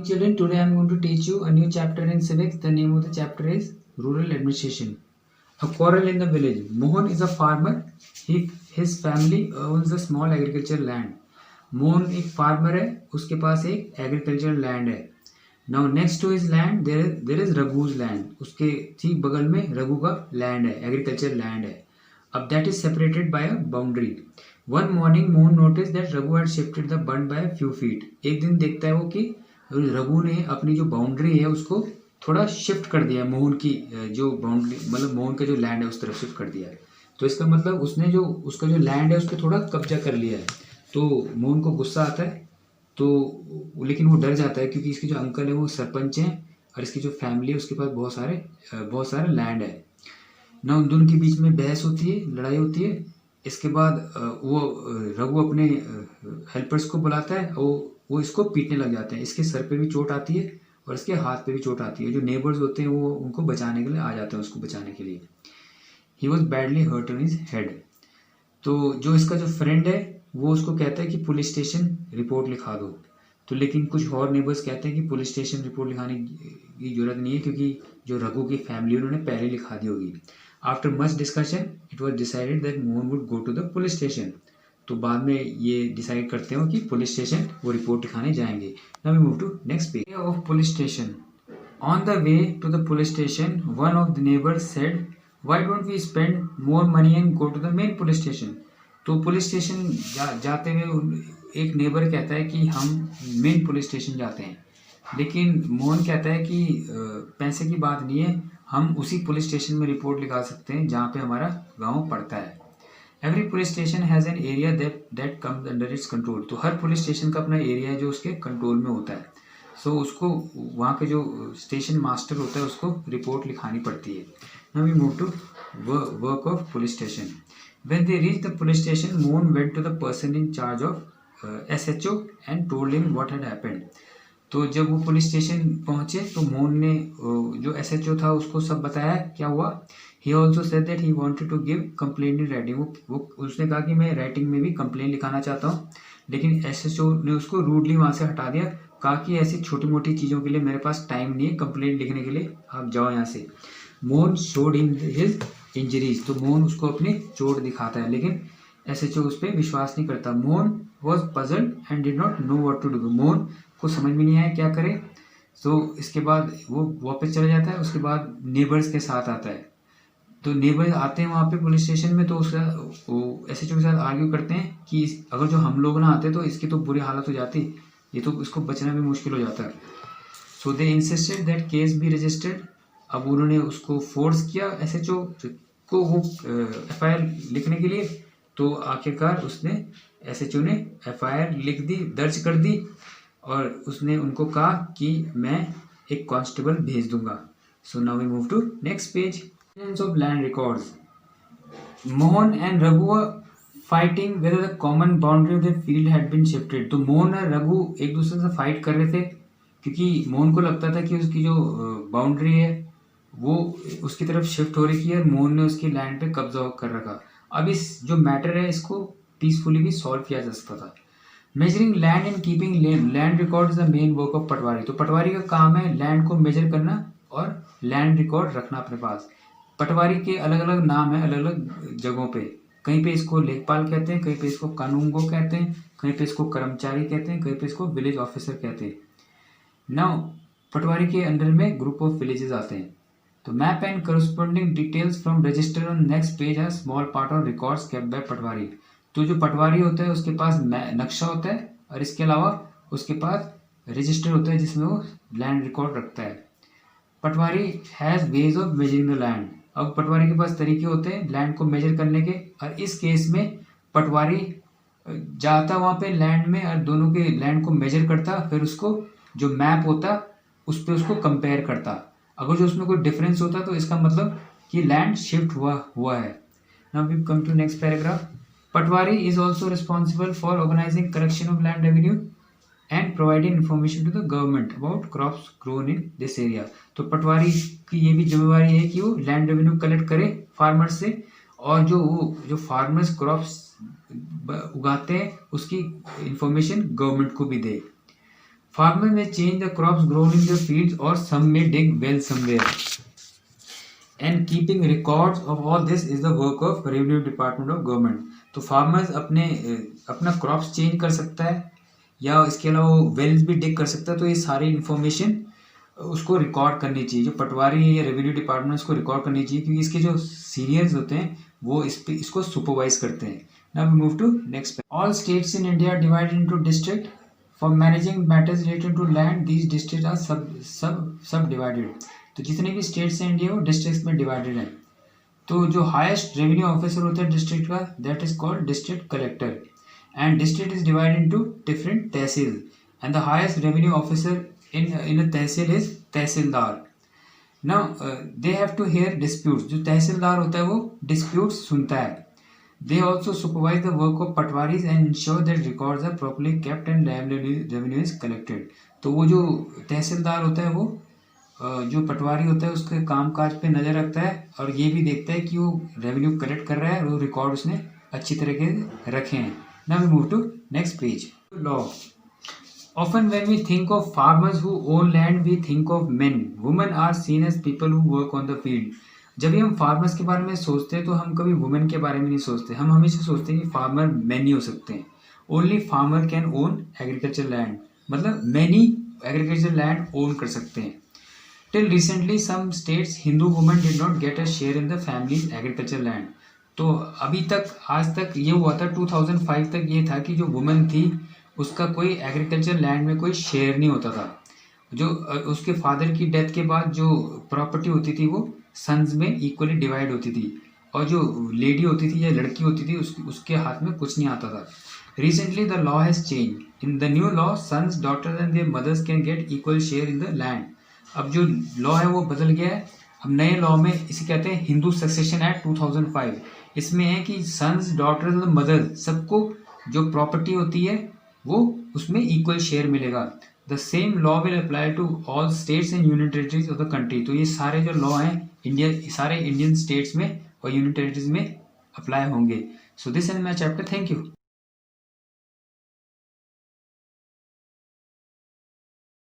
children, today I am going to teach you a new chapter in civics. The name of the chapter is Rural Administration. A quarrel in the village. Mohan is a farmer. His family owns a small agricultural land. Mohan एक farmer है, उसके पास एक agricultural land है. Now next to his land there is Raghu's land. उसके ठीक बगल में रघु का लैंड है, एग्रीकल्चरल लैंड है. अब that is separated by a boundary. One morning Mohan notice that Raghu had shifted the bund by few feet. एक दिन देखता है वो कि रघु ने अपनी जो बाउंड्री है उसको थोड़ा शिफ्ट कर दिया है. मोहन की जो बाउंड्री मतलब मोहन का जो लैंड है उस तरफ शिफ्ट कर दिया है. तो इसका मतलब उसने जो उसका जो लैंड है उस पर थोड़ा कब्जा कर लिया है. तो मोहन को गुस्सा आता है, तो लेकिन वो डर जाता है क्योंकि इसके जो अंकल है वो सरपंच हैं और इसकी जो फैमिली है उसके पास बहुत सारे लैंड है ना. उन दोनों के बीच में बहस होती है, लड़ाई होती है. इसके बाद वो रघु अपने हेल्पर्स को बुलाता है और वो इसको पीटने लग जाते हैं. इसके सर पे भी चोट आती है और इसके हाथ पे भी चोट आती है. जो नेबर्स होते हैं वो उनको बचाने के लिए आ जाते हैं, उसको बचाने के लिए. He was badly hurt on his head. तो जो इसका जो फ्रेंड है वो उसको कहता है कि पुलिस स्टेशन रिपोर्ट लिखा दो. तो लेकिन कुछ और नेबर्स कहते हैं कि पुलिस स्टेशन रिपोर्ट लिखाने की जरूरत नहीं है क्योंकि जो रघु की फैमिली उन्होंने पहले लिखा दी होगी. After much discussion it was decided that Mohan would go to the police station. तो बाद में ये डिसाइड करते हो कि पुलिस स्टेशन वो रिपोर्ट लिखाने जाएंगे. Now we move to next page of police station. On the way to the police station one of the neighbours said why don't we spend more money and go to the main police station. तो police station जाते हुए एक neighbour कहता है कि हम main police station जाते हैं. लेकिन मोहन कहता है कि पैसे की बात नहीं है, हम उसी पुलिस स्टेशन में रिपोर्ट लिखा सकते हैं जहाँ पे हमारा गांव पड़ता है. Every police station has an area that comes under its control. तो हर पुलिस स्टेशन का अपना एरिया है जो उसके कंट्रोल में होता है. सो उसको वहाँ के जो स्टेशन मास्टर होता है उसको रिपोर्ट लिखानी पड़ती है. Now we move to work of police station. When they reached the police station, Mohan went to the person in charge of SHO and told him what had happened. तो जब वो police station पहुंचे तो मोहन ने जो SHO था उसको सब बताया क्या हुआ. He also said that he wanted to give complaint in writing. वो उसने कहा कि मैं राइटिंग में भी कंप्लेन लिखाना चाहता हूँ. लेकिन SHO ने उसको रूडली वहाँ से हटा दिया. कहा कि ऐसी छोटी मोटी चीज़ों के लिए मेरे पास टाइम नहीं है कंप्लेंट लिखने के लिए, आप जाओ यहाँ से. Mohan showed him his injuries. तो मोहन उसको अपनी चोट दिखाता है लेकिन SHO उस पर विश्वास नहीं करता. Mohan was puzzled and did not know what to do. Mohan को समझ में नहीं आया क्या करे. तो इसके बाद वो वापस चला जाता है. उसके बाद नेबर्स के साथ आता है. तो नेबर्स आते हैं वहाँ पे पुलिस स्टेशन में. तो उसका SHO के साथ आर्ग्यू करते हैं कि अगर जो हम लोग ना आते तो इसकी तो बुरी हालत हो जाती, ये तो इसको बचना भी मुश्किल हो जाता है. So they insisted that case be registered. अब उन्होंने उसको फोर्स किया SHO को वो FIR लिखने के लिए. तो आखिरकार उसने SHO ने FIR लिख दी, दर्ज कर दी और उसने उनको कहा कि मैं एक कांस्टेबल भेज दूंगा. So now we move to next page. Of land records. Mohan and Raghu fighting whether the common boundary of the field had been shifted. तो मोहन और रघु एक दूसरे से फाइट कर रहे थे क्योंकि मोहन को लगता था कि उसकी जो बाउंड्री है वो उसकी तरफ शिफ्ट हो रही है और मोहन ने उसकी लैंड पे कब्जा कर रखा. अब इस जो मैटर है इसको पीसफुली भी सॉल्व किया जा सकता था. Measuring land and keeping land record is the main work of patwari. तो पटवारी का काम है लैंड को मेजर करना और लैंड रिकॉर्ड रखना अपने पास. पटवारी के अलग अलग नाम है अलग अलग जगहों पे. कहीं पे इसको लेखपाल कहते हैं, कहीं पे इसको कानूनगो कहते हैं, कहीं पे इसको कर्मचारी कहते हैं, कहीं पे इसको विलेज ऑफिसर कहते हैं. नाउ पटवारी के अंडर में ग्रुप ऑफ विलेजेस आते हैं. तो map and corresponding details from register on next page है small part of records kept by patwari. तो जो पटवारी होता है उसके पास नक्शा होता है और इसके अलावा उसके पास रजिस्टर होता है जिसमें वो लैंड रिकॉर्ड रखता है. Patwari has ways of measuring the land. अब पटवारी के पास तरीके होते हैं लैंड को मेजर करने के. और इस केस में पटवारी जाता वहाँ पे लैंड में और दोनों के लैंड को मेजर करता, फिर उसको जो मैप होता उस पर उसको कंपेयर करता. अगर जो उसमें कोई डिफरेंस होता तो इसका मतलब कि लैंड शिफ्ट हुआ है. Now we come to next paragraph. Patwari is also responsible for organising collection of land revenue and providing information to the government about crops grown in this area. तो पटवारी की ये भी जिम्मेवारी है कि वो लैंड रेवेन्यू कलेक्ट करे फार्मर्स से और जो फार्मर्स क्रॉप्स उगाते हैं उसकी इंफॉर्मेशन गवर्नमेंट को भी दे. Farmer may change the crops grown in the fields or some may dig well somewhere. And keeping records of all this is the work of revenue department of government. तो farmers अपना crops change कर सकता है या इसके अलावा वो wells भी dig कर सकता है, तो ये सारी information उसको रिकॉर्ड करनी चाहिए. जो पटवारी है या रेवेन्यू डिपार्टमेंट उसको रिकॉर्ड करनी चाहिए, क्योंकि इसके जो सीनियर्स होते हैं वो इसको सुपरवाइज करते हैं. Now we move to next. All states in India divided into district for managing matters related to land. These district are sub divided. तो जितने भी स्टेट्स हैं इंडिया वो डिस्ट्रिक्ट्स में डिवाइडेड है. तो जो हाईएस्ट रेवेन्यू ऑफिसर होता है डिस्ट्रिक्ट का, that is called district collector. And district is divided into different tehsil. And the highest revenue officer in a tehsil is tehsildar. Now they have to hear disputes. जो तहसीलदार होता है वो disputes सुनता है. They also supervise the work of पटवारीज and ensure that records are properly kept and revenue is collected. तो वो जो तहसीलदार होता है वो जो पटवारी होता है उसके कामकाज पे नज़र रखता है और ये भी देखता है कि वो रेवेन्यू कलेक्ट कर रहा है और वो रिकॉर्ड उसने अच्छी तरीके से रखे हैं. Now we move to next page. Law. Often when we think of farmers who own land, we think of men. Women are seen as people who work on the field. जब भी हम farmers के बारे में सोचते हैं तो हम कभी वुमेन के बारे में नहीं सोचते. हम हमेशा सोचते हैं कि फार्मर मैन ही हो सकते हैं. Only farmer can own agriculture land. मतलब मैन ही एग्रीकल्चर लैंड ओन कर सकते हैं. Till recently some states Hindu women did not get a share in the families agriculture land. तो अभी तक आज तक ये हुआ था 2005 तक ये था कि जो वुमेन थी उसका कोई एग्रीकल्चर लैंड में कोई शेयर नहीं होता था. जो उसके फादर की डेथ के बाद जो प्रॉपर्टी होती थी वो सन्स में इक्वली डिवाइड होती थी और जो लेडी होती थी या लड़की होती थी उसके हाथ में कुछ नहीं आता था. Recently the law has change. In the new law sons daughters and their mothers can get equal share in the land. अब जो लॉ है वो बदल गया है. अब नए लॉ में इसे कहते हैं हिंदू सक्सेशन एक्ट 2005. इसमें है कि सन्स डॉटर्स और मदर्स सबको जो प्रॉपर्टी होती है वो उसमें इक्वल शेयर मिलेगा. The same law will apply to all states and union territories of the country. तो ये सारे जो लॉ हैं इंडिया सारे इंडियन स्टेट्स में और यूनियन टेरिटरीज में अप्लाई होंगे. So this is my chapter. Thank you.